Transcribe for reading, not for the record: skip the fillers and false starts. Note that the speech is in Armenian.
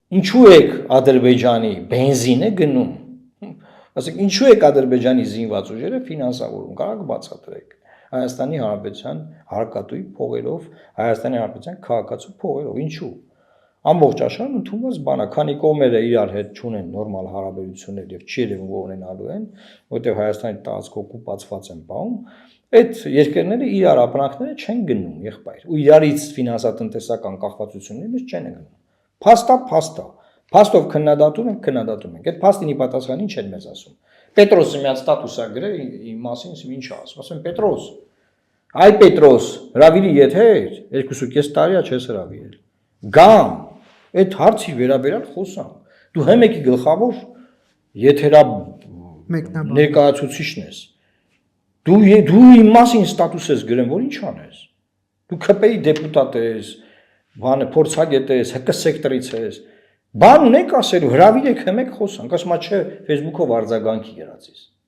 Ինչու եք Ադրբեջանի բենզինը գնում։ Ասեք, ինչու եք Ադրբեջանի զինված ուժերը ֆինանսավորում, կարող բացատրեք Հայաստանի Հանրապետության հարկատուի փողերով, Հայաստանի Հանրապետության քաղաքացու փողերով, ինչու։ Ամբողջ աշխարհում ընդունված բան է, քանի կողմերը իրար հետ չունեն նորմալ հարաբերություններ եւ չի երևում որ ունենալու են, որտեղ Հայաստանի տարածքը օկուպացված են բաղում, այդ երկրները իրար ապրանքները չեն գնում եղբայր, ու իրարից ֆինանսատնտեսական կախվածությունների մեջ չեն գնում։ Փաստա, փաստով քննադատում ենք, այդ փաստինի պատասխան ինչ են մեզ ասում։ Պետրոսը միած ստատուս է գրել իմ մասին, ինչ է ասում, ասում Պետրոս, այ Պետրոս, հրավիրի եթեր, 2.5 տարի է չես հրավիրել։ Գամ, այդ հարցի վերաբերյալ խոսանք։ Դու հեմեկի գլխավոր եթերա ներկայացուցիչն ես։ Դու իմ մասին ստատուս ես գրեմ, որ ինչ անես։ Դու ՔՊ-ի դեպուտատ ես, փորձագետ ես, ՀԿ սեկտորից ես։ Բան ունեք ասելու, հրավիրեք հեմեք խոսանք, ասում չէ, Facebook-ով արձագանքի գրածիս։